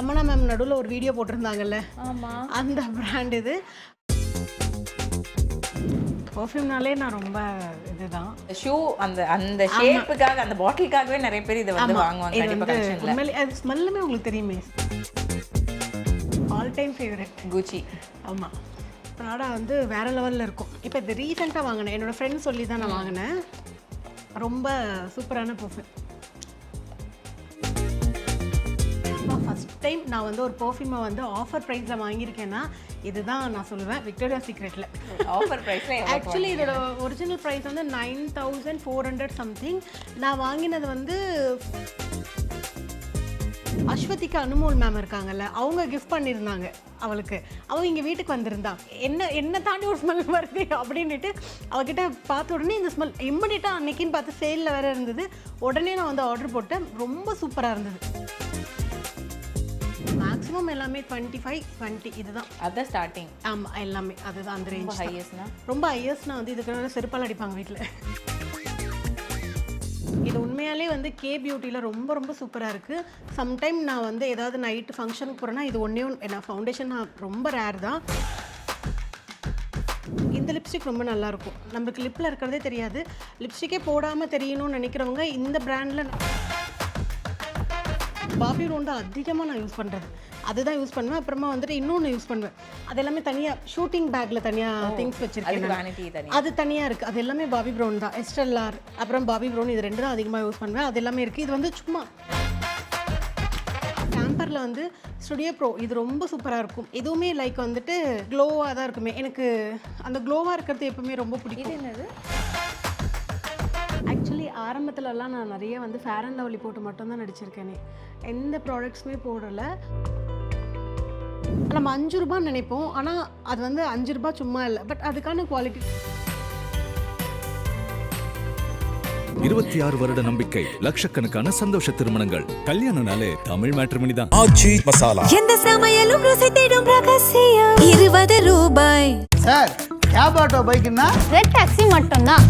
Tamannaah ma'am நடுவில் ஒரு video போட்டிருந்தாங்கல்ல, ஆமாம், அந்த பிராண்ட் இது. பர்ஃப்யூம்னாலே நான் ரொம்ப இதுதான். ஷூ அந்த அந்த ஷேப்புக்காக அந்த பாட்டிலுக்காகவே நிறைய பேர் இதை வந்து வாங்குவாங்க. இது கண்டிப்பா வந்து கலெக்ஷன்ல உண்மையிலே அது ஸ்மெல்லுமே உங்களுக்கு தெரியுமே. ஆல் டைம் ஃபேவரட் குச்சி. ஆமாம், ப்ராடா வந்து வேற லெவலில் இருக்கும். இப்போ இது ரீசெண்டாக வாங்கினேன், என்னோடய ஃப்ரெண்ட் சொல்லி தான் நான் வாங்கினேன். ரொம்ப சூப்பரான பர்ஃப்யூம். ஃபஸ்ட் டைம் நான் வந்து ஒரு பர்ஃப்யூமை வந்து ஆஃபர் ப்ரைஸில் வாங்கியிருக்கேன்னா இதுதான் நான் சொல்லுவேன், விக்டோரியா சீக்ரெட்டில். ஆஃபர் ப்ரைஸ்ல ஆக்சுவலி இதோட ஒரிஜினல் ப்ரைஸ் வந்து 9400 சம்திங். நான் வாங்கினது வந்து அஸ்வதிக்கு அனுமோல் மேம் இருக்காங்கல்ல, அவங்க கிஃப்ட் பண்ணியிருந்தாங்க அவளுக்கு. அவள் இங்கே வீட்டுக்கு வந்திருந்தா, என்ன தாண்டி ஒரு ஸ்மெல் வருது அப்படின்ட்டு அவகிட்ட பார்த்த உடனே இந்த ஸ்மெல் இம்மிடியட்டாக அன்னைக்குன்னு பார்த்து சேலில் வேறு இருந்தது. உடனே நான் வந்து ஆர்டர் போட்டேன். ரொம்ப சூப்பராக இருந்தது. மேக்ஸிமம் எல்லாமே 25-20 இதுதான். அதான் ஸ்டார்டிங். ஆமாம், எல்லாமே அதுதான் அந்த ரேஞ்ச். ஹையஸ்ட்னா ரொம்ப ஹையஸ்ட்னா வந்து இதுக்கு செருப்பால் அடிப்பாங்க வீட்டில். இது உண்மையாலே வந்து கே பியூட்டியில் ரொம்ப ரொம்ப சூப்பராக இருக்குது. சம்டைம் நான் வந்து ஏதாவது நைட்டு ஃபங்க்ஷனுக்கு போகிறேன்னா இது ஒன்றே நான் ஃபவுண்டேஷன் நான் ரொம்ப ரேர் தான். இந்த லிப்ஸ்டிக் ரொம்ப நல்லாயிருக்கும். நம்மளுக்கு லிப்பில் இருக்கிறதே தெரியாது. லிப்ஸ்டிக்கே போடாமல் தெரியணும்னு நினைக்கிறவங்க இந்த பிராண்டில் பாபி ரோன் தான் அதிகமாக நான் யூஸ் பண்ணுறது. அதுதான் யூஸ் பண்ணுவேன். அப்புறமா வந்துட்டு இன்னொன்று யூஸ் பண்ணுவேன். அது எல்லாமே தனியாக ஷூட்டிங் பேக்கில் தனியாக திங்ஸ் வச்சுருக்கேன். அது தனியாக இருக்குது. அது எல்லாமே பாபி ப்ரௌன் தான். எஸ்டெல்லார் அப்புறம் பாபி ப்ரௌன் இது ரெண்டு தான் அதிகமாக யூஸ் பண்ணுவேன். அது எல்லாமே இருக்குது. இது வந்து சும்மா டேம்பரில் வந்து ஸ்டுடியோ ப்ரோ இது ரொம்ப சூப்பராக இருக்கும். எதுவுமே லைக் வந்துட்டு க்ளோவாக தான் இருக்குமே. எனக்கு அந்த க்ளோவாக இருக்கிறது எப்பவுமே ரொம்ப பிடிக்கும். என்னது ஆக்சுவலி ஆரம்பத்துலலாம் நான் நிறைய வந்து ஃபேர் அண்ட் லவ்லி போட்டு மட்டும்தான் நடிச்சிருக்கேனே. எந்த ப்ராடக்ட்ஸுமே போடலை. நம்ம 5 ரூபான்னு நினைப்போம், ஆனால் அது வந்து 5 ரூபாய் சும்மா இல்லை, பட் அதுக்கான குவாலிட்டி. 26 வருட நம்பிக்கை, லட்சக்கணக்கான சந்தோஷ திருமணங்கள். கல்யாணம்னாலே தமிழ் மேட்ரிமோனி தான். ஆச்சி மசாலா. எந்த சமையலும் ருசி தேடும் ரகசியம் 20 ரூபாய். சார், கேப் ஆட்டோ பைக்குன்னா ரெட் டாக்ஸி மட்டும்தான்.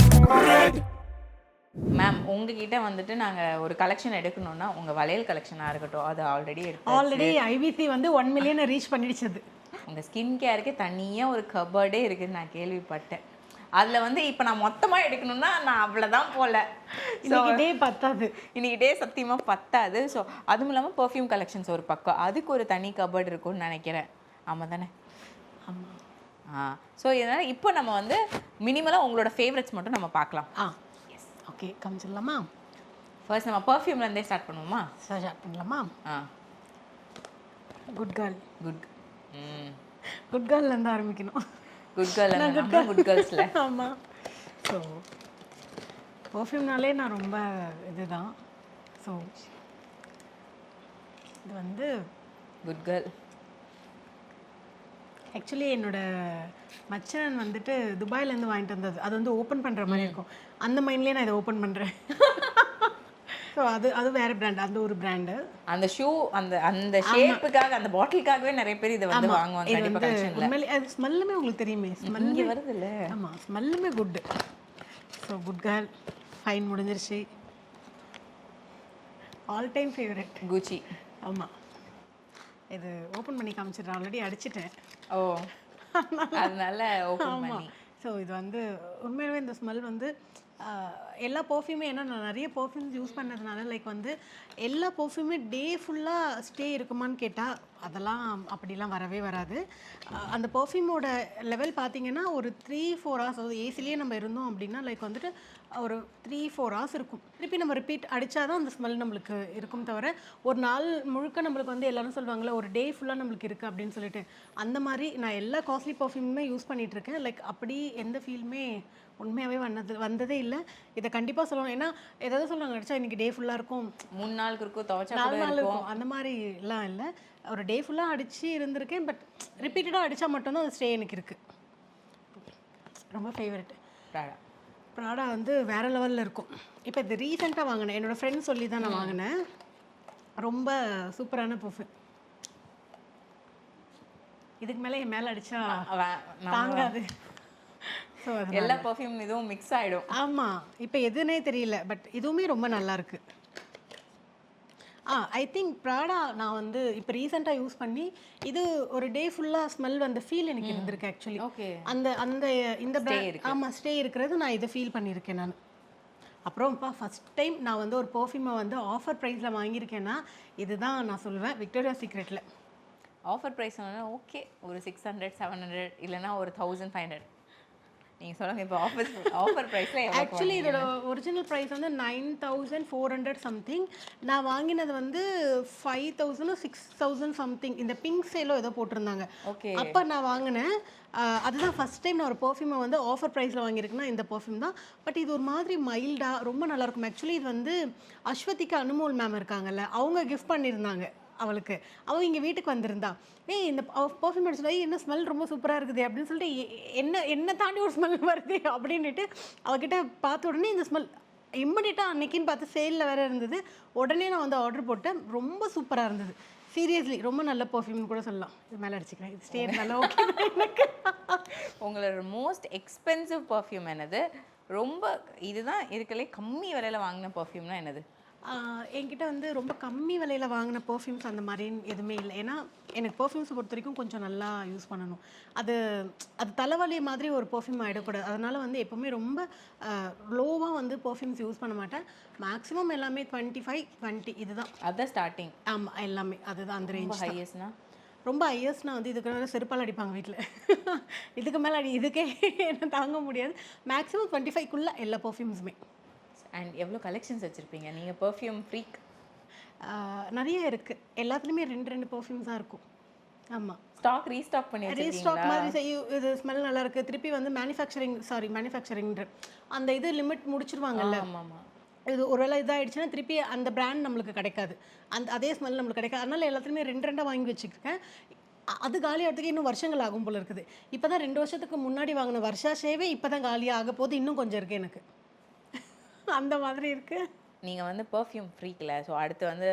மேம், உங்ககிட்ட வந்துட்டு நாங்கள் ஒரு கலெக்ஷன் எடுக்கணும்னா உங்கள் வளையல் கலெக்ஷனாக இருக்கட்டும், அது ஆல்ரெடி IVC வந்து 1 மில்லியனை ரீச் பண்ணிடுச்சது. உங்கள் ஸ்கின் கேருக்கு தனியாக ஒரு கபர்டே இருக்குதுன்னு நான் கேள்விப்பட்டேன். அதில் வந்து இப்போ நான் மொத்தமாக எடுக்கணும்னா நான் அவ்வளோதான் போல. இன்னைக்கு டே பத்தாது. இன்னைக்கு டே சத்தியமாக பத்தாது. ஸோ அதுவும் இல்லாமல் பர்ஃப்யூம் கலெக்ஷன்ஸ் ஒரு பக்கம், அதுக்கு ஒரு தனி கபர்டு இருக்கும்னு நினைக்கிறேன். ஆமாம் தானே? ஆமாம். ஸோ இதனால் இப்போ நம்ம வந்து மினிமலாக உங்களோட ஃபேவரட்ஸ் மட்டும் நம்ம பார்க்கலாம். ஓகே, காமிச்சிடலாமா? ஃபர்ஸ்ட் நம்ம பர்ஃப்யூம்லேருந்தே ஸ்டார்ட் பண்ணுவோமா? ஸ்டார்ட் பண்ணலாமா? Good girl. குட் கேர்ள்லேருந்து ஆரம்பிக்கணும். குட் கேர்ள், குட் கேர்ள்ஸில். ஆமாம். ஸோ பர்ஃப்யூம்னாலே நான் ரொம்ப இதுதான். ஸோ இது வந்து குட் கேர்ள். ஆக்சுவலி என்னோட மச்சான் வந்துட்டு துபாயிலேருந்து வாங்கிட்டு வந்தது. அது வந்து ஓப்பன் பண்ணுற மாதிரி இருக்கும். அந்த மைண்ட்லேயே நான் இதை ஓப்பன் பண்ணுறேன். ஸோ அது வேறு பிராண்ட், அந்த ஒரு பிராண்டு. அந்த ஷூ அந்த அந்த ஷேப்புக்காக அந்த பாட்டிலுக்காகவே நிறைய பேர் இதை வந்து வாங்குவாங்க. கண்டிப்பாக கலெக்ஷனில் உண்மையிலே அது ஸ்மெல்லுமே உங்களுக்கு தெரியுமே. ஸ்மெல் வருது இல்லை? ஆமாம், ஸ்மெல்லுமே good. So good girl fine முடிஞ்சிருச்சு. ஆல் டைம் ஃபேவரட் குச்சி. ஆமாம், இது ஓப்பன் பண்ணி காமிச்சிடுறேன். ஆல்ரெடி அடிச்சிட்டேன். ஓ, அதனால ஓப்பன் பண்ணி. ஸோ இது வந்து உண்மையாகவே இந்த ஸ்மெல் வந்து எல்லா பர்ஃப்யூமே, ஏன்னா நான் நிறைய பர்ஃப்யூம்ஸ் யூஸ் பண்ணதுனால லைக் வந்து எல்லா பர்ஃப்யூமே டே ஃபுல்லாக ஸ்டே இருக்குமான்னு கேட்டால் அதெல்லாம் அப்படிலாம் வரவே வராது. அந்த பர்ஃப்யூமோட லெவல் பார்த்திங்கன்னா ஒரு 3-4 ஹவர்ஸ், அதாவது ஏசிலேயே நம்ம இருந்தோம் அப்படின்னா லைக் வந்துட்டு ஒரு 3-4 ஹவர்ஸ் இருக்கும். திருப்பி நம்ம ரிப்பீட் அடித்தா தான் அந்த ஸ்மெல் நம்மளுக்கு இருக்கும். தவிர ஒரு நாள் முழுக்க நம்மளுக்கு வந்து எல்லோரும் சொல்லுவாங்களே ஒரு டே ஃபுல்லாக நம்மளுக்கு இருக்குது அப்படின்னு சொல்லிட்டு, அந்த மாதிரி நான் எல்லா காஸ்ட்லி பர்ஃப்யூமுமே யூஸ் பண்ணிகிட்ருக்கேன். லைக் அப்படி எந்த ஃபீலுமே உண்மையாகவே வந்ததே இல்லை. இதை கண்டிப்பாக சொல்லணும். ஏன்னா ஏதாவது சொல்லுவாங்க அடிச்சா இன்றைக்கி டே ஃபுல்லாக இருக்கும், 3 நாளுக்கு இருக்கும், 4 நாள் இருக்கும், அந்த மாதிரிலாம் இல்லை. ஒரு டே ஃபுல்லாக அடித்து இருந்திருக்கேன். பட் ரிப்பீட்டடாக அடித்தா மட்டும்தான் அது ஸ்டே எனக்கு இருக்குது. ரொம்ப ஃபேவரெட் ப்ராடா வந்து வேறு லெவலில் இருக்கும். இப்போ இது ரீசெண்டாக வாங்கினேன், என்னோடய ஃப்ரெண்ட் சொல்லி தான் நான் வாங்கினேன். ரொம்ப சூப்பரான பர்ஃப்யூம். இதுக்கு மேலே என் மேலே அடித்தா தாங்காது. ஸோ எல்லா பர்ஃப்யூம் இதுவும் மிக்ஸ் ஆகிடும். ஆமாம், இப்போ எதுனே தெரியல. பட் இதுவுமே ரொம்ப நல்லாயிருக்கு. ஐ திங்க் ப்ராடா நான் வந்து இப்போ ரீசெண்டாக யூஸ் பண்ணி இது ஒரு டே ஃபுல்லாக ஸ்மெல் வந்த ஃபீல் எனக்கு இருந்திருக்கு ஆக்சுவலி. ஓகே. அந்த அந்த இந்த ஆமாம் ஸ்டே இருக்கிறது நான் இதை ஃபீல் பண்ணியிருக்கேன் நான். அப்புறம்ப்பா ஃபஸ்ட் டைம் நான் வந்து ஒரு பர்ஃப்யூமை வந்து ஆஃபர் ப்ரைஸில் வாங்கியிருக்கேன்னா இதுதான் நான் சொல்லுவேன், விக்டோரியா சீக்ரெட்டில். ஆஃபர் ப்ரைஸ் ஓகே, ஒரு 600 700 இல்லைன்னா ஒரு 1500 நீங்கள் சொல்லுங்கள். இப்போ ஆஃபர் ப்ரைஸில் ஆக்சுவலி இதோட ஒரிஜினல் ப்ரைஸ் வந்து 9400 சம்திங். நான் வாங்கினது வந்து 5000 6000 சம்திங். இந்த பிங்க் சேலோ ஏதோ போட்டிருந்தாங்க. ஓகே. அப்போ நான் வாங்கினேன். அதுதான் ஃபஸ்ட் டைம் நான் ஒரு பர்ஃப்யூமை வந்து ஆஃபர் ப்ரைஸில் வாங்கியிருக்கேன்னா இந்த பர்ஃப்யூம் தான். பட் இது ஒரு மாதிரி மைல்டாக ரொம்ப நல்லாயிருக்கும். ஆக்சுவலி இது வந்து அஸ்வதிக்கு அனுமோல் மேம் இருக்காங்கல்ல, அவங்க கிஃப்ட் பண்ணியிருந்தாங்க அவளுக்கு. அவள் இங்கே வீட்டுக்கு வந்திருந்தா, இந்த பர்ஃப்யூம் அடிச்சுட்டு என்ன ஸ்மெல் ரொம்ப சூப்பராக இருக்குது அப்படின்னு சொல்லிட்டு என்ன தாண்டி ஒரு ஸ்மெல் வருது அப்படின்ட்டு அவகிட்ட பார்த்த உடனே இந்த ஸ்மெல் இம்மீடியட்டாக அன்னைக்குன்னு பார்த்து சேலில் வேறு இருந்தது. உடனே நான் வந்து ஆர்டர் போட்டேன். ரொம்ப சூப்பராக இருந்தது. சீரியஸ்லி ரொம்ப நல்ல பர்ஃப்யூம்னு கூட சொல்லலாம். இது மேலே அடிச்சுக்கிறேன், இது ஸ்டே நல்லா ஓகே. உங்களோட மோஸ்ட் எக்ஸ்பென்சிவ் பர்ஃப்யூம் என்னது? ரொம்ப இதுதான் இருக்கலே கம்மி விலையில் வாங்கின பர்ஃப்யூம்னா என்னது? என்கிட்ட வந்து ரொம்ப கம்மி விலையில் வாங்கின பர்ஃப்யூம்ஸ் அந்த மாதிரி எதுவுமே இல்லை. ஏன்னா எனக்கு பர்ஃப்யூம்ஸை பொறுத்த வரைக்கும் கொஞ்சம் நல்லா யூஸ் பண்ணணும். அது தலைவலி மாதிரி ஒரு பர்ஃப்யூம் ஆகிடக்கூடாது. அதனால் வந்து எப்போவுமே ரொம்ப லோவாக வந்து பர்ஃப்யூம்ஸ் யூஸ் பண்ண மாட்டேன். மேக்ஸிமம் எல்லாமே 25 20 இதுதான். அதுதான் ஸ்டார்டிங். ஆமாம், எல்லாமே அதுதான் அந்த ரேஞ்ச். ஹையஸ்ட்னா ரொம்ப ஹையஸ்ட்னா வந்து இதுக்கு மேலே செருப்பால் அடிப்பாங்க வீட்டில். இதுக்கு மேலே இதுக்கே என்ன தாங்க முடியாது. மேக்ஸிமம் 25க்குள்ளே எல்லா பர்ஃப்யூம்ஸுமே. அண்ட் எவ்வளோ கலெக்ஷன்ஸ் வச்சுருப்பீங்க நீங்கள்? பர்ஃப்யூம் ஃப்ரீக் நிறைய இருக்குது. எல்லாத்துலேயுமே 2 பர்ஃப்யூம்ஸாக இருக்கும். ஆமாம், ஸ்டாக் ரீஸ்டாக் பண்ணி ரீஸ்டாக் மாதிரி செய்யும். இது ஸ்மெல் நல்லா இருக்குது. திருப்பி வந்து மேனுஃபேக்சரிங் அந்த இது லிமிட் முடிச்சிருவாங்கல்ல. ஆமாம். இது ஒருவேளை இதாகிடுச்சுன்னா திருப்பி அந்த பிராண்ட் நம்மளுக்கு கிடைக்காது, அதே ஸ்மெல் நம்மளுக்கு கிடைக்காது. அதனால் எல்லாத்துலேயுமே 2 வாங்கி வச்சுருக்கேன். அது காலியாகிறதுக்கு இன்னும் வருஷங்கள் ஆகும் போல இருக்குது. இப்போ தான் 2 வருஷத்துக்கு முன்னாடி வாங்கின வருஷா ஷேவே இப்போ தான் காலியாக போகுது. இன்னும் கொஞ்சம் இருக்குது எனக்கு. அந்த மாதிரி இருக்குது. நீங்கள் வந்து பர்ஃப்யூம் ஃப்ரீக்கில். ஸோ அடுத்து வந்து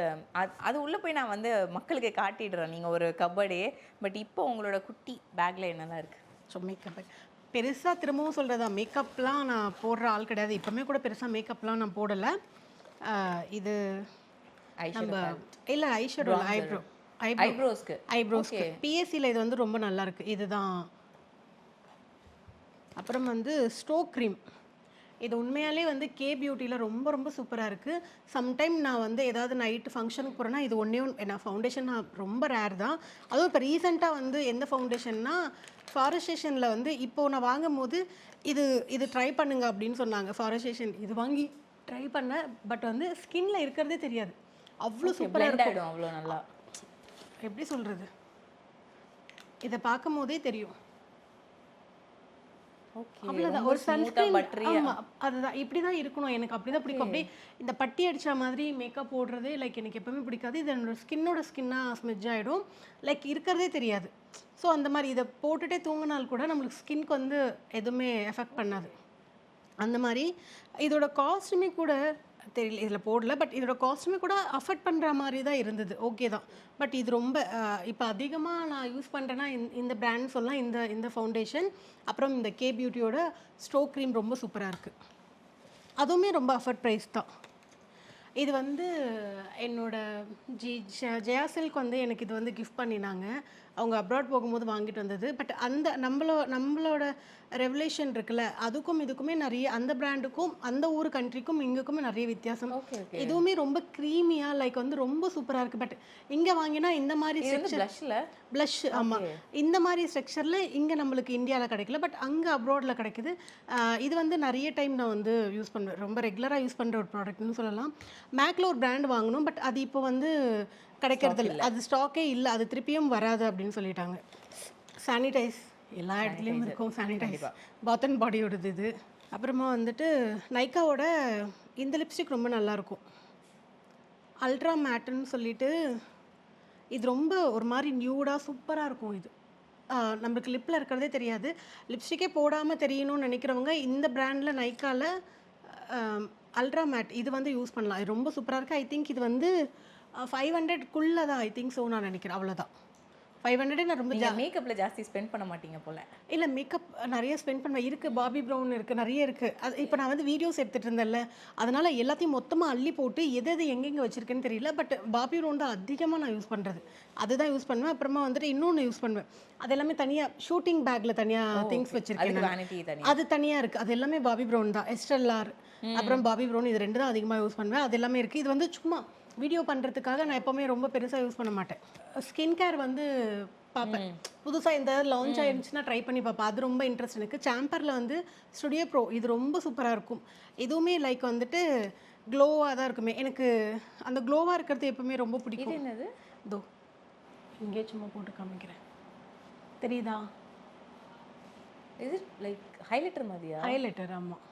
அது உள்ளே போய் நான் வந்து மக்களுக்கு காட்டிடுறேன் நீங்கள் ஒரு கபடே. பட் இப்போ உங்களோட குட்டி பேக்கில் என்னெல்லாம் இருக்குது? ஸோ மேக்கப் பெருசாக திரும்பவும் சொல்கிறதா, மேக்கப்லாம் நான் போடுற ஆள் கிடையாது. இப்போவுமே கூட பெருசாக மேக்கப்லாம் நான் போடலை. இது நம்ம இல்லை ஐஷேடோ ஐப்ரோஸ்க்கு பிஎஸ்சியில் இது வந்து ரொம்ப நல்லா இருக்குது. இதுதான். அப்புறம் வந்து ஸ்டோக் க்ரீம். இது உண்மையாலே வந்து கே பியூட்டியில் ரொம்ப ரொம்ப சூப்பராக இருக்குது. சம்டைம் நான் வந்து ஏதாவது நைட்டு ஃபங்க்ஷனுக்கு போகிறேன்னா இது நான் ஃபவுண்டேஷன் நான் ரொம்ப ரேர் தான். அதுவும் இப்போ ரீசெண்டாக வந்து எந்த ஃபவுண்டேஷன்னா ஃபாரஸ்டேஷனில் வந்து இப்போது நான் வாங்கும் போது இது ட்ரை பண்ணுங்க அப்படின்னு சொன்னாங்க. ஃபாரஸ்டேஷன் இது வாங்கி ட்ரை பண்ணேன். பட் வந்து ஸ்கின்ல இருக்கிறதே தெரியாது, அவ்வளோ சூப்பராக இருக்கும். அவ்வளோ நல்லா எப்படி சொல்கிறது, இதை பார்க்கும் போதே தெரியும். அவ்வளோதான். ஒரு சன்ஸ்கிரீன் அதுதான் இப்படி தான் இருக்கணும். எனக்கு அப்படி தான் பிடிக்கும். அப்படியே இந்த பட்டி அடித்த மாதிரி மேக்கப் போடுறதே லைக் எனக்கு எப்பவுமே பிடிக்காது. இது என்னோட ஸ்கின்னாக ஸ்மெஜ் ஆகிடும், லைக் இருக்கிறதே தெரியாது. ஸோ அந்த மாதிரி இதை போட்டுகிட்டே தூங்கினால் கூட நம்மளுக்கு ஸ்கின்க்கு வந்து எதுவுமே எஃபெக்ட் பண்ணாது. அந்த மாதிரி இதோட காஸ்ட்டுமே கூட தெரியல, இதில் போடல. பட் இதோட காஸ்ட்டுமே கூட அஃபெக்ட் பண்ணுற மாதிரி தான் இருந்தது. ஓகே தான். பட் இது ரொம்ப இப்போ அதிகமாக நான் யூஸ் பண்ணுறேன்னா இந்த பிராண்ட் சொல்லலாம். இந்த ஃபவுண்டேஷன் அப்புறம் இந்த கே பியூட்டியோட ஸ்டோக் க்ரீம் ரொம்ப சூப்பராக இருக்குது. அதுவுமே ரொம்ப அஃபர்ட் ப்ரைஸ் தான். இது வந்து என்னோட ஜெயா சில்க் வந்து எனக்கு இது வந்து கிஃப்ட் பண்ணினாங்க. அவங்க அப்ராட் போகும்போது வாங்கிட்டு வந்தது. பட் அந்த நம்மளோட ரெவலேஷன் இருக்குல்ல, அதுக்கும் இதுக்குமே நிறைய, அந்த பிராண்டுக்கும் அந்த ஊர் கண்ட்ரிக்கும் இங்குக்குமே நிறைய வித்தியாசம். இதுவுமே ரொம்ப க்ரீமியாக லைக் வந்து ரொம்ப சூப்பராக இருக்குது. பட் இங்கே வாங்கினா இந்த மாதிரி ப்ளஷ் ஆமாம் இந்த மாதிரி ஸ்ட்ரக்சரில் இங்கே நம்மளுக்கு இந்தியாவில் கிடைக்கல. பட் அங்கே அப்ராடில் கிடைக்குது. இது வந்து நிறைய டைம் நான் வந்து யூஸ் பண்ணுவேன், ரொம்ப ரெகுலராக யூஸ் பண்ணுற ஒரு ப்ராடக்ட்னு சொல்லலாம். மேக்கில் ஒரு பிராண்ட் வாங்கணும், பட் அது இப்போ வந்து கிடைக்கிறது இல்லை, அது ஸ்டாக்கே இல்லை, அது திருப்பியும் வராது அப்படின்னு சொல்லிட்டாங்க. சானிடைஸ் எல்லா இடத்துலையும் இருக்கும். சானிடைஸ் பாத் அண்ட் பாடியோடது இது. அப்புறமா வந்துட்டு நைக்காவோட இந்த லிப்ஸ்டிக் ரொம்ப நல்லாயிருக்கும், அல்ட்ரா மேட்டுன்னு சொல்லிட்டு. இது ரொம்ப ஒரு மாதிரி நியூடாக சூப்பராக இருக்கும். இது நம்மளுக்கு லிப்பில் இருக்கிறதே தெரியாது. லிப்ஸ்டிக்கே போடாமல் தெரியணும்னு நினைக்கிறவங்க இந்த பிராண்டில் நைக்காவில் அல்ட்ரா மேட் இது வந்து யூஸ் பண்ணலாம். இது ரொம்ப சூப்பராக இருக்குது. ஐ திங்க் இது வந்து 500க்குள்ளே தான் ஐ திங்க் ஸோ நான் நினைக்கிறேன். அவ்வளோதான், 500 நான் ரொம்ப நீங்க மேக்கப்ல ஜாஸ்தி ஸ்பெண்ட் பண்ண மாட்டீங்க போல. இல்லை மேக்கப் நிறைய ஸ்பெண்ட் பண்ணுவேன். இருக்குது பாபி ப்ரௌன் இருக்குது, நிறைய இருக்குது. அது இப்போ நான் வந்து வீடியோஸ் எடுத்துகிட்டு இருந்தேன்ல, அதனால் எல்லாத்தையும் மொத்தமாக அள்ளி போட்டு எது எது எங்கெங்கே வச்சுருக்கேன்னு தெரியல. பட் பாபி ப்ரௌன் தான் அதிகமாக நான் யூஸ் பண்ணுறது. அதுதான் யூஸ் பண்ணுவேன். அப்புறமா வந்துட்டு இன்னொன்று யூஸ் பண்ணுவேன். அது எல்லாமே தனியாக ஷூட்டிங் பேக்கில் தனியாக திங்ஸ் வச்சுருக்கேன். வேனிட்டி தனி. அது தனியாக இருக்குது. அது எல்லாமே பாபி ப்ரௌன் தான். எஸ்டெல்லார் அப்புறம் பாபி ப்ரௌன், இது 2 தான் அதிகமாக யூஸ் பண்ணுவேன். அது எல்லாமே இருக்குது. இது வந்து சும்மா வீடியோ பண்ணுறதுக்காக நான் எப்போவுமே ரொம்ப பெருசாக யூஸ் பண்ண மாட்டேன். ஸ்கின் கேர் வந்து பார்ப்பேன். புதுசாக இந்த லான்ச் ஆயிருந்துச்சுன்னா ட்ரை பண்ணி பார்ப்பேன். அது ரொம்ப இன்ட்ரெஸ்ட் எனக்கு. சாம்பரில் வந்து ஸ்டுடியோ ப்ரோ, இது ரொம்ப சூப்பராக இருக்கும். இதுவுமே லைக் வந்துட்டு க்ளோவாக தான் இருக்குமே. எனக்கு அந்த க்ளோவாக இருக்கிறது எப்பவுமே ரொம்ப பிடிக்கும். இது என்னது? இதோ இங்கே சும்மா போட்டு காமிக்கிறேன், தெரியுதா? இது லைக் ஹைலைட்டர் மாதிரியா? ஹைலைட்டர். ஆமாம்.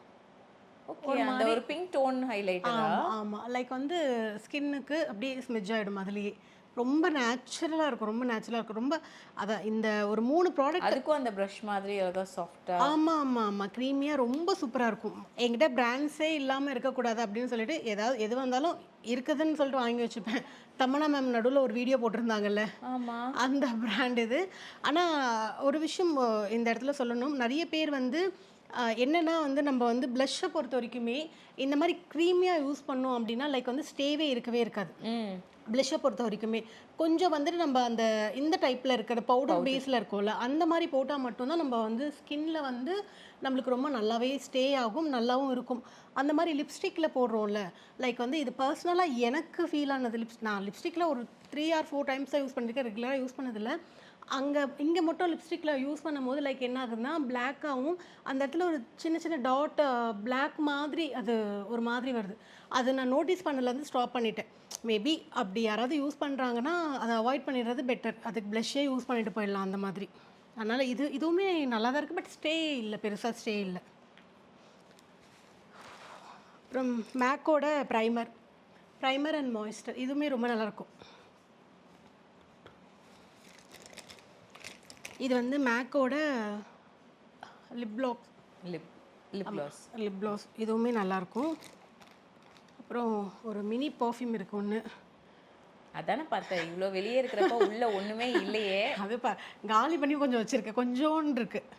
ஓகே, அந்த ஒரு பிங்க் டோன் ஹைலைட்டரா? ஆமாம். லைக் வந்து ஸ்கின்னுக்கு அப்படியே ஸ்மெஜ் ஆகிடும். அதுலேயே ரொம்ப நேச்சுரலாக இருக்கும். ரொம்ப நேச்சுரலாக இருக்கும். ரொம்ப அதான் இந்த ஒரு 3 ப்ராடக்ட். அதுக்கும் அந்த ப்ரஷ் மாதிரி ஏதோ சாஃப்டா. ஆமாம். க்ரீமியாக ரொம்ப சூப்பராக இருக்கும். என்கிட்ட பிராண்ட்ஸே இல்லாமல் இருக்கக்கூடாது அப்படின்னு சொல்லிட்டு ஏதாவது எது வந்தாலும் இருக்குதுன்னு சொல்லிட்டு வாங்கி வச்சுப்பேன். தமன்னா மேம் நடுவில் ஒரு வீடியோ போட்டிருந்தாங்கல்ல, ஆமாம், அந்த பிராண்ட் இது. ஆனால் ஒரு விஷயம் இந்த இடத்துல சொல்லணும். நிறைய பேர் வந்து என்னென்னா வந்து நம்ம வந்து ப்ளஷ்ஷை பொறுத்த வரைக்குமே இந்த மாதிரி க்ரீமியாக யூஸ் பண்ணோம் அப்படின்னா லைக் வந்து ஸ்டேவே இருக்கவே இருக்காது. ப்ளஷ்ஷை பொறுத்த வரைக்குமே கொஞ்சம் வந்துட்டு நம்ம அந்த இந்த டைப்பில் இருக்கிற பவுடர் பேஸில் இருக்கோம்ல, அந்த மாதிரி போட்டால் மட்டும்தான் நம்ம வந்து ஸ்கின்ல வந்து நம்மளுக்கு ரொம்ப நல்லாவே ஸ்டே ஆகும், நல்லாவும் இருக்கும். அந்த மாதிரி லிப்ஸ்டிக்கில் போடுறோம்ல, லைக் வந்து இது பர்சனலாக எனக்கு ஃபீல் ஆனது. நான் லிப்ஸ்டிக்கில் ஒரு 3 or 4 times தான் யூஸ் பண்ணியிருக்கேன். ரெகுலராக யூஸ் பண்ணதில்லை. இங்கே மட்டும் லிப்ஸ்டிக்கில் யூஸ் பண்ணும்போது லைக் என்ன ஆகுதுன்னா பிளாக்காகவும் அந்த இடத்துல ஒரு சின்ன சின்ன டாட் பிளாக் மாதிரி அது ஒரு மாதிரி வருது. அது நான் நோட்டீஸ் பண்ணலேருந்து ஸ்டாப் பண்ணிட்டேன். மேபி அப்படி யாராவது யூஸ் பண்ணுறாங்கன்னா அதை அவாய்ட் பண்ணிடுறது பெட்டர். அதுக்கு ப்ளஷ்ஷே யூஸ் பண்ணிட்டு போயிடலாம் அந்த மாதிரி. அதனால் இதுவுமே நல்லா தான் இருக்குது. பட் ஸ்டே இல்லை, பெருசாக ஸ்டே இல்லை. அப்புறம் மேக்கோட ப்ரைமர் அண்ட் மாய்ஸ்டர் இதுவுமே ரொம்ப நல்லாயிருக்கும். இது வந்து மேக்கோட லிப் க்ளாஸ் இதுவுமே நல்லாயிருக்கும். அப்புறம் ஒரு மினி பர்ஃப்யூம் இருக்குது ஒன்று. அதானே பார்த்தேன், இவ்வளோ வெளியே இருக்கிறப்ப உள்ள ஒன்றுமே இல்லையே. அது காலி பண்ணி கொஞ்சம் வச்சுருக்கேன், கொஞ்சோன்னு இருக்குது.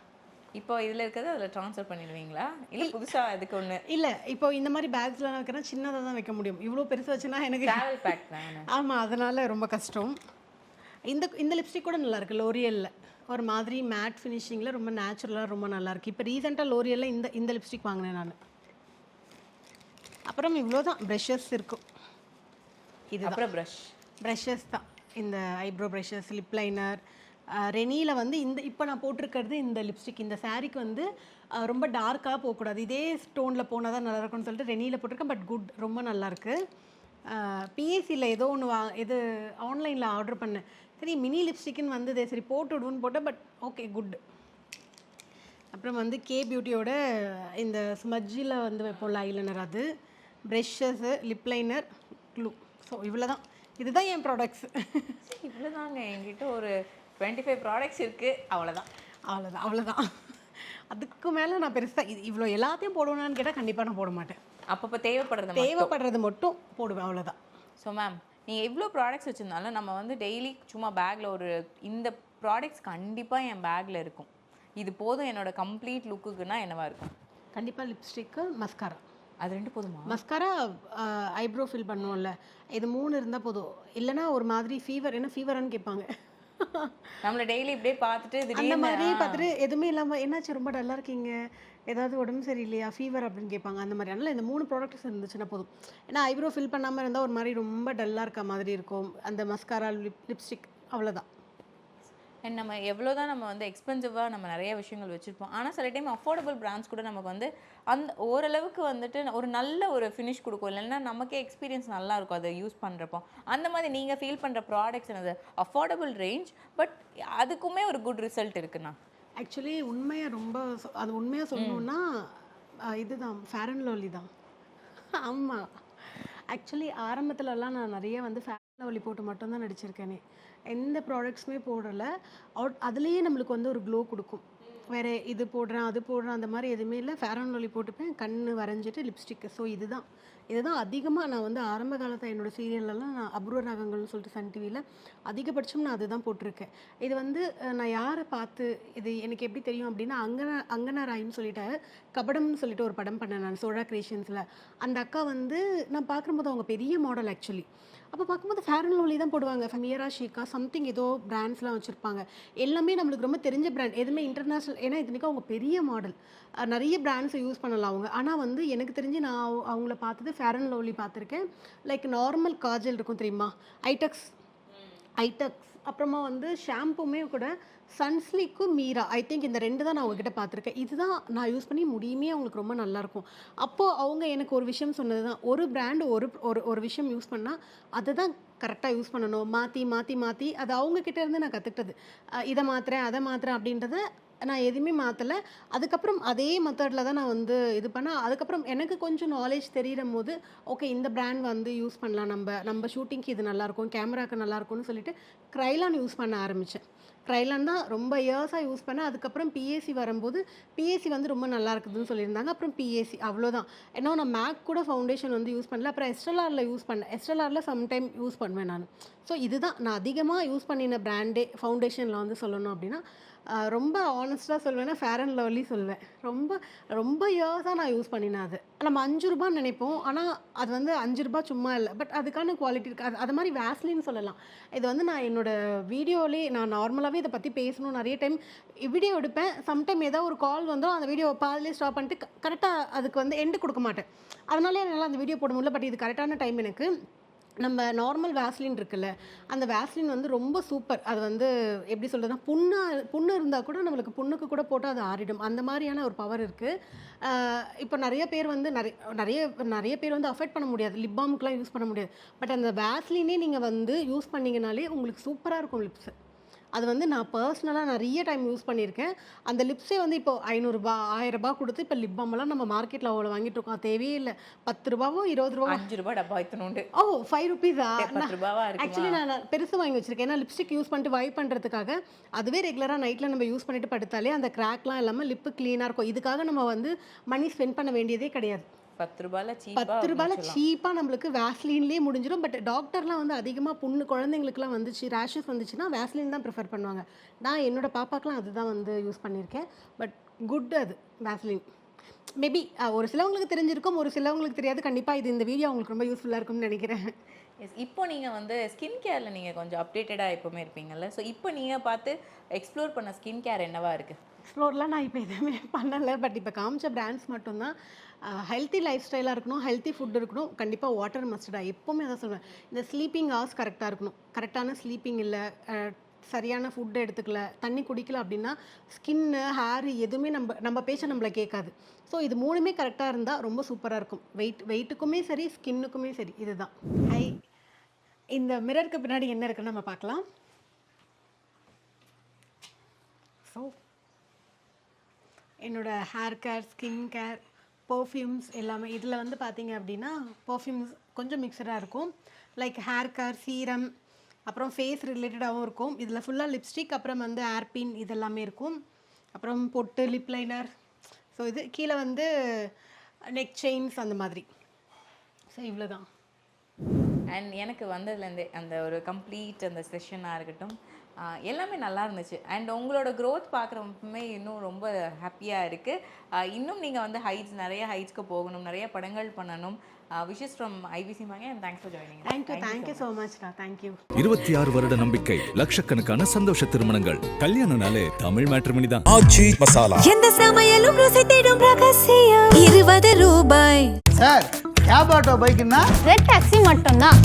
இப்போ இதில் இருக்கிறது அதில் ட்ரான்ஸ்ஃபர் பண்ணிடுவீங்களா, இல்லை புதுசாக அதுக்கு ஒன்று? இல்லை, இப்போ இந்த மாதிரி பேக்ஸ்லாம் வைக்கிறேன், சின்னதாக தான் வைக்க முடியும். இவ்வளோ பெருசு வச்சுன்னா எனக்கு ட்ராவல் பேக் தானே. ஆமாம், அதனால் ரொம்ப கஷ்டம். இந்த லிப்ஸ்டிக் கூட நல்லாயிருக்கு. லோரியலில் ஒரு மாதிரி மேட் ஃபினிஷிங்கில் ரொம்ப நேச்சுரலாக ரொம்ப நல்லாயிருக்கு. இப்போ ரீசெண்டாக லோரியலில் இந்த லிப்ஸ்டிக் வாங்கினேன் நான். அப்புறம் இவ்வளோ தான் ப்ரஷஸ் இருக்கும். இது அப்புறம் ப்ரஷஸ் தான். இந்த ஐப்ரோ ப்ரஷஸ், லிப் லைனர். ரெனியில் வந்து இப்போ நான் போட்டிருக்கிறது இந்த லிப்ஸ்டிக் இந்த சாரீக்கு வந்து ரொம்ப டார்க்காக போகக்கூடாது, இதே ஸ்டோனில் போனால் தான் நல்லாயிருக்கும்னு சொல்லிட்டு ரெனியில் போட்டிருக்கேன். பட் குட், ரொம்ப நல்லாயிருக்கு. பிஎஸ்சியில் ஏதோ ஒன்று இது ஆன்லைனில் ஆர்டர் பண்ணேன். சரி மினி லிப்ஸ்டிக்குன்னு வந்ததே, சரி போட்டு விடுவோன்னு போட்டேன். But okay, good. அப்புறம் வந்து கே பியூட்டியோட இந்த ஸ்மஜ்ஜில் வந்து வைப்போம்ல ஐலைனர், அது ப்ரெஷ்ஷஸ்ஸு, லிப் லைனர், க்ளூ. ஸோ இவ்வளோ தான். இதுதான் என் ப்ராடக்ட்ஸ். இவ்வளோ தாங்க. என்கிட்ட ஒரு 25 ப்ராடக்ட்ஸ் இருக்குது. அவ்வளோதான். அதுக்கு மேலே நான் பெருசாக இவ்வளோ எல்லாத்தையும் போடுவேனான்னு கேட்டால் கண்டிப்பாக நான் போட மாட்டேன். அப்பப்போ தேவைப்படுறது மட்டும் போடுவேன், அவ்வளோதான். ஸோ மேம், நீங்கள் எவ்வளோ ப்ராடக்ட்ஸ் வச்சுருந்தாலும் நம்ம வந்து டெய்லி சும்மா பேக்கில் ஒரு இந்த ப்ராடக்ட்ஸ் கண்டிப்பாக என் பேக்கில் இருக்கும், இது போதும் என்னோட கம்ப்ளீட் லுக்குக்குன்னா என்னவா இருக்கும்? கண்டிப்பாக லிப்ஸ்டிக்கு, மஸ்காரா. அது 2 போதுமா? மஸ்காரா ஐப்ரோ ஃபில் பண்ணுவோம்ல, இது 3 இருந்தால் போதும். இல்லைனா ஒரு மாதிரி ஃபீவர், என்ன ஃபீவரானு கேட்பாங்க. நம்மளை டெய்லி இப்படியே பார்த்துட்டு அந்த மாதிரி பார்த்துட்டு எதுவுமே இல்லாமல் என்னாச்சு ரொம்ப டல்லாக இருக்கீங்க, ஏதாவது உடம்பு சரியில்லையா, ஃபீவர் அப்படின்னு கேட்பாங்க. அந்த மாதிரி. அதனால் இந்த 3 ப்ராடக்ட்ஸ் இருந்துச்சுன்னா போதும். ஏன்னா ஐப்ரோ ஃபில் பண்ணாமல் இருந்தால் ஒரு மாதிரி ரொம்ப டல்லாக இருக்க மாதிரி இருக்கும். அந்த மஸ்காரா, லிப்ஸ்டிக், அவ்வளோதான். அண்ட் நம்ம எவ்வளோ தான் நம்ம வந்து எக்ஸ்பென்சிவாக நம்ம நிறைய விஷயங்கள் வச்சுருப்போம், ஆனால் சில டைம் அஃபோர்டபுள் பிராண்ட்ஸ் கூட நமக்கு வந்து அந்த ஓரளவுக்கு வந்துட்டு ஒரு நல்ல ஒரு ஃபினிஷ் கொடுக்கும். இல்லைன்னா நமக்கே எக்ஸ்பீரியன்ஸ் நல்லா இருக்கும் அதை யூஸ் பண்ணுறப்போ. அந்த மாதிரி நீங்கள் ஃபீல் பண்ணுற ப்ராடக்ட்ஸ் என்னது? அஃபோர்டபுள் ரேஞ்ச், பட் அதுக்குமே ஒரு குட் ரிசல்ட் இருக்குண்ணா. ஆக்சுவலி உண்மையாக சொல்லணுன்னா இதுதான் ஃபேர் அண்ட் லவ்லி தான். ஆமாம், ஆக்சுவலி ஆரம்பத்துலலாம் நான் நிறைய வந்து ஃபேர் அண்ட் லவ்லி போட்டு மட்டும்தான் நடிச்சிருக்கேனே, எந்த ப்ராடக்ட்ஸுமே போடலை. அதுலேயே நம்மளுக்கு வந்து ஒரு க்ளோ கொடுக்கும். வேறு இது போடுறேன் அது போடுறேன் அந்த மாதிரி எதுவுமே இல்லை. ஃபேர் அண்ட் லவ்லி போட்டுப்பேன், கண் வரைஞ்சிட்டு லிப்ஸ்டிக்கு. ஸோ இதுதான் இதுதான் அதிகமாக நான் வந்து ஆரம்ப காலத்தில் என்னோடய சீரியல்லலாம் நான் அபூர்வ ராகங்கள்னு சொல்லிட்டு சன் டிவியில் அதிகபட்சம் நான் அதுதான் போட்டிருக்கேன். இது வந்து நான் யாரை பார்த்து இது எனக்கு எப்படி தெரியும் அப்படின்னா, அங்கனா ராயின்னு சொல்லிட்டு கபடம்னு சொல்லிட்டு ஒரு படம் பண்ணேன் நான் சோழா கிரியேஷன்ஸில். அந்த அக்கா வந்து நான் பார்க்கும்போது அவங்க பெரிய மாடல் ஆக்சுவலி. அப்போ பார்க்கும்போது ஃபேர் அண்ட் லவ்லி தான் போடுவாங்க, மியரா ஷீக்கா சம்திங் ஏதோ பிராண்ட்ஸ்லாம் வச்சுருப்பாங்க. எல்லாமே நம்மளுக்கு ரொம்ப தெரிஞ்ச பிராண்ட், எதுவுமே இன்டர்நேஷ்னல். ஏன்னா இதுக்கு அவங்க பெரிய மாடல், நிறைய பிராண்ட்ஸை யூஸ் பண்ணலாம் அவங்க. ஆனால் வந்து எனக்கு தெரிஞ்சு நான் அவங்கள பார்த்தது ஃபேர் அண்ட் லவ்லி பார்த்துருக்கேன். லைக் நார்மல் காஜல் இருக்கும் தெரியுமா, ஐடெக்ஸ், அப்புறமா வந்து ஷாம்புமே கூட சன்ஸ்லிக்கும் மீரா, ஐ திங்க் இந்த 2 தான் நான் அவங்ககிட்ட பார்த்துருக்கேன். இதுதான் நான் யூஸ் பண்ணி முடியுமே அவங்களுக்கு ரொம்ப நல்லாயிருக்கும். அப்போது அவங்க எனக்கு ஒரு விஷயம் சொன்னது தான், ஒரு பிராண்டு ஒரு விஷயம் யூஸ் பண்ணால் அதை தான் கரெக்டாக யூஸ் பண்ணணும். மாற்றி அது அவங்கக்கிட்ட இருந்து நான் கற்றுக்கிட்டது. இதை மாற்றுறேன் அதை மாற்றுறேன் அப்படின்றத நான் எதுவுமே மாற்றலை. அதுக்கப்புறம் அதே மெத்தடில் தான் நான் வந்து இது பண்ணேன். அதுக்கப்புறம் எனக்கு கொஞ்சம் நாலேஜ் தெரிகிற போது ஓகே இந்த பிராண்ட் வந்து யூஸ் பண்ணலாம், நம்ம ஷூட்டிங்க்கு இது நல்லாயிருக்கும், கேமராவுக்கு நல்லாயிருக்கும்னு சொல்லிட்டு க்ரைலான் யூஸ் பண்ண ஆரம்பித்தேன். க்ரைலான் தான் ரொம்ப இயர்ஸாக யூஸ் பண்ணேன். அதுக்கப்புறம் பிஏசி வரும்போது பிஏசி வந்து ரொம்ப நல்லா இருக்குதுன்னு சொல்லியிருந்தாங்க. அப்புறம் பிஏசி அவ்வளோதான். ஏன்னா நான் மேக் கூட ஃபவுண்டேஷன் வந்து யூஸ் பண்ணல. அப்புறம் எஸ்டெலாரில் யூஸ் பண்ணேன். எஸ்டெலாரில் சம்டைம் யூஸ் பண்ணுவேன் நான். ஸோ இதுதான் நான் அதிகமாக யூஸ் பண்ணின பிராண்டே ஃபவுண்டேஷனில் வந்து சொல்லணும் அப்படின்னா. ரொம்ப ஆனஸ்ட்டாக சொல்வேன்னா ஃபேர் அண்ட் லவ்லி சொல்வேன். ரொம்ப இயர்ஸாக நான் யூஸ் பண்ணினேன். அது நம்ம 5 ரூபான்னு நினைப்போம், ஆனால் அது வந்து 5 ரூபா சும்மா இல்லை, பட் அதுக்கான குவாலிட்டி இருக்குது. அது மாதிரி வேஸ்லின்னு சொல்லலாம். இது வந்து நான் என்னோடய வீடியோவிலே நான் நார்மலாகவே இதை பற்றி பேசணும், நிறைய டைம் வீடியோ எடுப்பேன். சம்டைம் ஏதாவது ஒரு கால் வந்தோம், அந்த வீடியோ பாதிலே ஸ்டாப் பண்ணிட்டு கரெக்டாக அதுக்கு வந்து எண்டு கொடுக்க மாட்டேன். அதனாலே என்னால் அந்த வீடியோ போட முடியல. பட் இது கரெக்டான டைம் எனக்கு. நம்ம நார்மல் வேஸ்லின் இருக்குல்ல, அந்த வேஸ்லின் வந்து ரொம்ப சூப்பர். அது வந்து எப்படி சொல்கிறதுனா, புண்ணு இருந்தால் கூட நம்மளுக்கு புண்ணுக்கு கூட போட்டால் அது ஆறிடும். அந்த மாதிரியான ஒரு பவர் இருக்குது. இப்போ நிறைய பேர் வந்து நிறைய பேர் வந்து அஃபெக்ட் பண்ண முடியாது, லிப் பாமுக்கெலாம் யூஸ் பண்ண முடியாது. பட் அந்த வேஸ்லினே நீங்கள் வந்து யூஸ் பண்ணிங்கனாலே உங்களுக்கு சூப்பராக இருக்கும் லிப்ஸு. அது வந்து நான் பர்சனலாக நிறைய டைம் யூஸ் பண்ணியிருக்கேன். அந்த லிப்ஸே வந்து இப்போ 500 ரூபா 1000 ரூபா கொடுத்து இப்போ லிப் பாமெல்லாம் நம்ம மார்க்கெட்டில் அவ்வளோ வாங்கிட்டு இருக்கோம். தேவையே இல்லை. 10 ரூபாவோ 20 ரூபாவோ 5 ரூபா டப்பா வைத்தணுண்டு. ஓ 5 ருபீஸா? 10 ரூபாவா இருக்கு. ஆக்சுவலி நான் பெருசு வாங்கி வச்சிருக்கேன். ஏன்னா லிப்ஸ்டிக் யூஸ் பண்ணிட்டு வைப் பண்ணுறதுக்காக. அதுவே ரெகுலராக நைட்டில் நம்ம யூஸ் பண்ணிட்டு படுத்தாலே அந்த கிராக்லாம் இல்லாமல் லிப்பு க்ளீனாக இருக்கும். இதுக்காக நம்ம வந்து மணி ஸ்பெண்ட் பண்ண வேண்டியதே கிடையாது. 10 ரூபாயில் 10 ரூபாயில் சீப்பாக நம்மளுக்கு வேஸ்லின்லேயே முடிஞ்சிடும். பட் டாக்டர்லாம் வந்து அதிகமாக குழந்தைங்களுக்குலாம் வந்துச்சு, ரேஷஸ் வந்துச்சுன்னா வேஸ்லின் தான் ப்ரிஃபர் பண்ணுவாங்க. நான் என்னோடய பாப்பாக்கெலாம் அதுதான் வந்து யூஸ் பண்ணியிருக்கேன். பட் குட் அது வேஸ்லின். மேபி ஒரு சிலவங்களுக்கு தெரிஞ்சிருக்கும், ஒரு சிலவங்களுக்கு தெரியாது. கண்டிப்பாக இது இந்த வீடியோ உங்களுக்கு ரொம்ப யூஸ்ஃபுல்லாக இருக்கும்னு நினைக்கிறேன். எஸ், இப்போ நீங்கள் வந்து ஸ்கின் கேரில் நீங்கள் கொஞ்சம் அப்டேட்டடாக எப்போவுமே இருப்பீங்கல்ல. ஸோ இப்போ நீங்கள் பார்த்து எக்ஸ்ப்ளோர் பண்ண ஸ்கின் கேர் என்னவா இருக்குது? எக்ஸ்ப்ளோர்லாம் நான் இப்போ எதுவுமே பண்ணலை. பட் இப்போ காமிச்ச பிராண்ட்ஸ் மட்டும்தான். ஹெல்த்தி லைஃப் ஸ்டைலாக இருக்கணும், ஹெல்த்தி ஃபுட் இருக்கணும், கண்டிப்பாக வாட்டர் மஸ்டடாக எப்போவுமே அதான் சொல்லுவேன். இந்த ஸ்லீப்பிங் ஹவர்ஸ் கரெக்டாக இருக்கணும். கரெக்டான ஸ்லீப்பிங் இல்லை, சரியான ஃபுட்டு எடுத்துக்கல, தண்ணி குடிக்கல அப்படின்னா ஸ்கின்னு ஹேர் எதுவுமே நம்ம பேச்ச நம்மளை கேட்காது. ஸோ இது 3மே கரெக்டாக இருந்தால் ரொம்ப சூப்பராக இருக்கும். வெயிட்டுக்குமே சரி, ஸ்கின்னுக்குமே சரி. இதுதான். இந்த மிரருக்கு பின்னாடி என்ன இருக்குன்னு நம்ம பார்க்கலாம். ஸோ என்னோடய hair care, skin care, perfumes எல்லாமே இதில் வந்து பார்த்தீங்க அப்படின்னா பர்ஃப்யூம்ஸ் கொஞ்சம் மிக்சடாக இருக்கும். லைக் ஹேர் கேர், சீரம், அப்புறம் ஃபேஸ் ரிலேட்டடாகவும் இருக்கும். இதில் ஃபுல்லாக லிப்ஸ்டிக், அப்புறம் வந்து ஏர்பின் இதெல்லாமே இருக்கும். அப்புறம் பொட்டு, லிப் லைனர். ஸோ இது கீழே வந்து நெக் செயின்ஸ் அந்த மாதிரி. ஸோ இவ்வளோ தான். அண்ட் எனக்கு வந்ததுலேருந்தே அந்த ஒரு கம்ப்ளீட் அந்த செஷனாக இருக்கட்டும் எல்லாமே நல்லா இருந்துச்சு. அண்ட் உங்களோட க்ரோத் பார்க்குறப்பமே இன்னும் ரொம்ப ஹாப்பியாக இருக்குது. இன்னும் நீங்கள் வந்து நிறைய ஹைட்ஸ்க்கு போகணும், நிறைய படங்கள் பண்ணணும். விஷஸ் ஃப்ரம் ஐபிசி மாங்க. And thanks for joining. Thank you so மச்டா. தேங்க்யூ. 26 வருட நம்பிக்கை, லட்சக்கணக்கான சந்தோஷ திருமணங்கள். கல்யாணம்னாலே தமிழ் மேட்ரிமோனி தான். ஆச்சி மசாலா. எந்த சமையலும் ருசி தேடும் ரகசியம் 20 ரூபாய். சார் கேப் ஆட்டோ பைக்குன்னா ரெட் டாக்ஸி மட்டும்தான்.